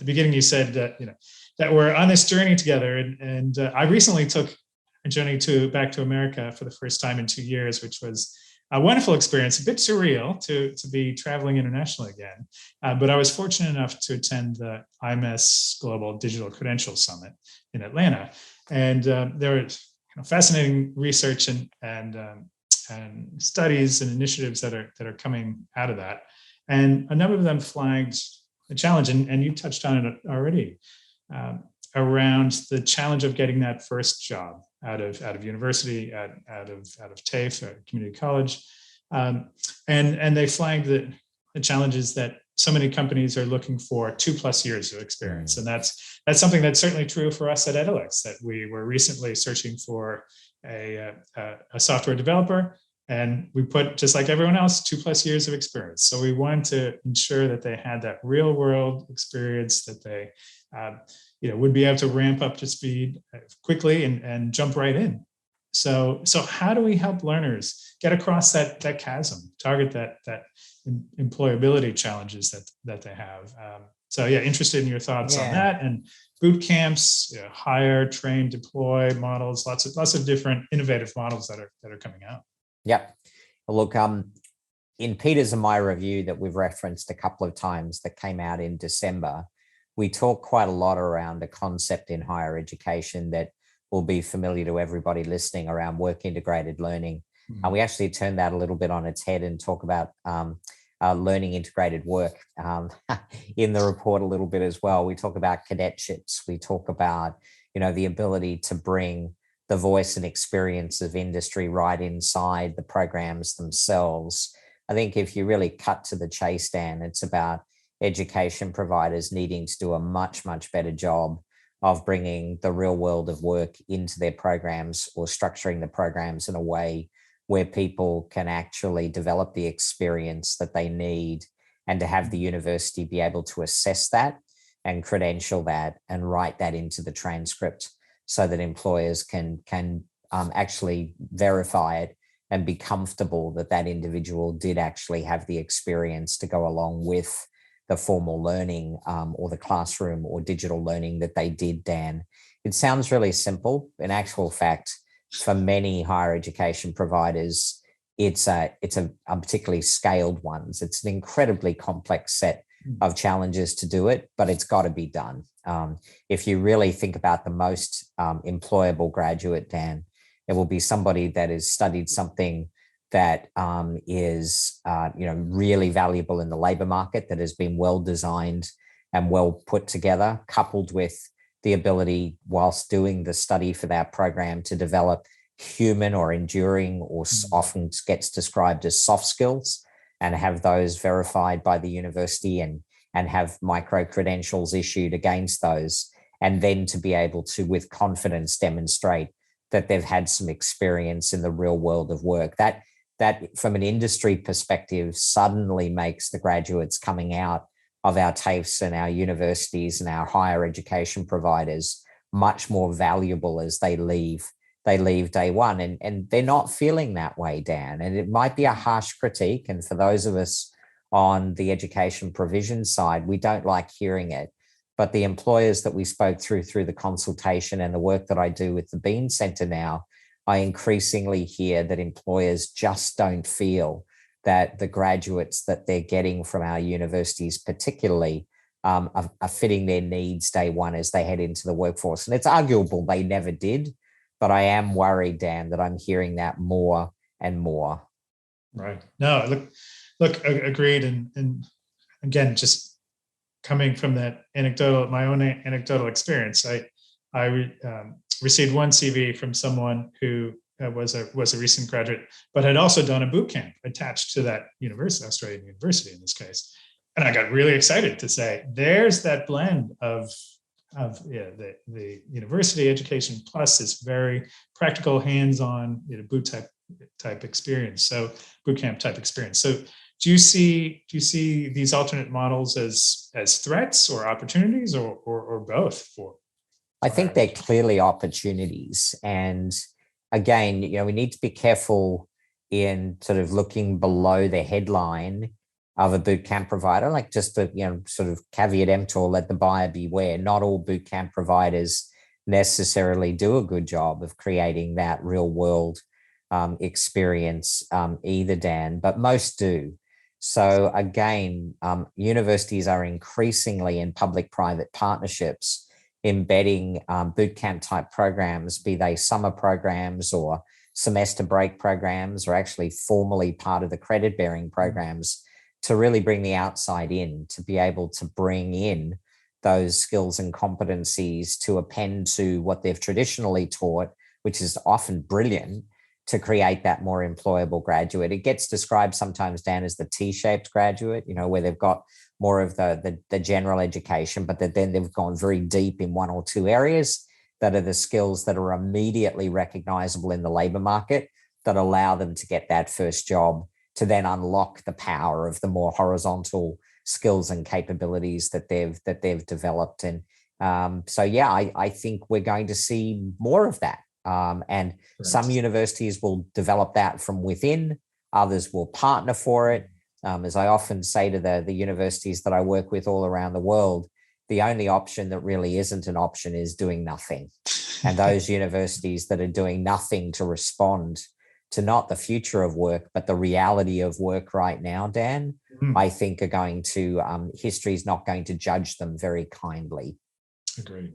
beginning, you said that, that we're on this journey together. And I recently took a journey back to America for the first time in 2 years, which was a wonderful experience, a bit surreal to be traveling internationally again. But I was fortunate enough to attend the IMS Global Digital Credential Summit in Atlanta. And there were fascinating research and studies and initiatives that are coming out of that. And a number of them flagged the challenge, and you touched on it already, around the challenge of getting that first job out of university, out of TAFE, or community college, and they flagged the challenges that so many companies are looking for 2+ years of experience, and that's something that's certainly true for us at Edalex. That we were recently searching for a software developer, and we put, just like everyone else, 2+ years of experience. So we wanted to ensure that they had that real world experience, that they would be able to ramp up to speed quickly and jump right in. So how do we help learners get across that chasm, target that employability challenges that they have? Interested in your thoughts on that, and boot camps, hire, train, deploy models, lots of different innovative models that are coming out. Yep. Well, look, in Peter's and my review that we've referenced a couple of times that came out in December, we talk quite a lot around a concept in higher education that will be familiar to everybody listening around work integrated learning. And we actually turn that a little bit on its head and talk about learning integrated work in the report a little bit as well. We talk about cadetships. We talk about, the ability to bring the voice and experience of industry right inside the programs themselves. I think if you really cut to the chase, Dan, it's about education providers needing to do a much, much better job of bringing the real world of work into their programs, or structuring the programs in a way where people can actually develop the experience that they need, and to have the university be able to assess that and credential that and write that into the transcript, so that employers can actually verify it and be comfortable that that individual did actually have the experience to go along with the formal learning or the classroom or digital learning that they did, Dan. It sounds really simple. In actual fact, for many higher education providers, it's a particularly scaled ones. It's an incredibly complex set of challenges to do it, but it's got to be done. If you really think about the most employable graduate, Dan, it will be somebody that has studied something that is really valuable in the labor market, that has been well designed and well put together, coupled with the ability, whilst doing the study for that program, to develop human or enduring, or often gets described as soft skills, and have those verified by the university and have micro-credentials issued against those, and then to be able to, with confidence, demonstrate that they've had some experience in the real world of work. That from an industry perspective suddenly makes the graduates coming out of our TAFEs and our universities and our higher education providers much more valuable as they leave day one. And they're not feeling that way, Dan. And it might be a harsh critique. And for those of us on the education provision side, we don't like hearing it. But the employers that we spoke through the consultation and the work that I do with the Bean Centre now, I increasingly hear that employers just don't feel that the graduates that they're getting from our universities particularly are fitting their needs day one as they head into the workforce. And it's arguable they never did, but I am worried, Dan, that I'm hearing that more and more. Right. No, look, agreed. And again, just coming from my own anecdotal experience, I received one CV from someone who was a recent graduate, but had also done a boot camp attached to that university, Australian university in this case. And I got really excited to say, there's that blend of the university education plus this very practical, hands-on boot type experience. So boot camp type experience. So do you see these alternate models as threats or opportunities, or both for? I think they're clearly opportunities. And again, we need to be careful in sort of looking below the headline of a boot camp provider. Like, just to, sort of caveat emptor, let the buyer beware. Not all boot camp providers necessarily do a good job of creating that real world experience either, Dan, but most do. So again, universities are increasingly in public-private partnerships embedding bootcamp type programs, be they summer programs or semester break programs, or actually formally part of the credit bearing programs, to really bring the outside in, to be able to bring in those skills and competencies to append to what they've traditionally taught, which is often brilliant, to create that more employable graduate. It gets described sometimes, Dan, as the T-shaped graduate, where they've got more of the general education, but then they've gone very deep in one or two areas that are the skills that are immediately recognizable in the labor market, that allow them to get that first job, to then unlock the power of the more horizontal skills and capabilities that they've developed. And I think we're going to see more of that. And some universities will develop that from within, others will partner for it. As I often say to the universities that I work with all around the world, the only option that really isn't an option is doing nothing. And those universities that are doing nothing to respond to not the future of work, but the reality of work right now, Dan, I think are going to, history is not going to judge them very kindly. Agreed.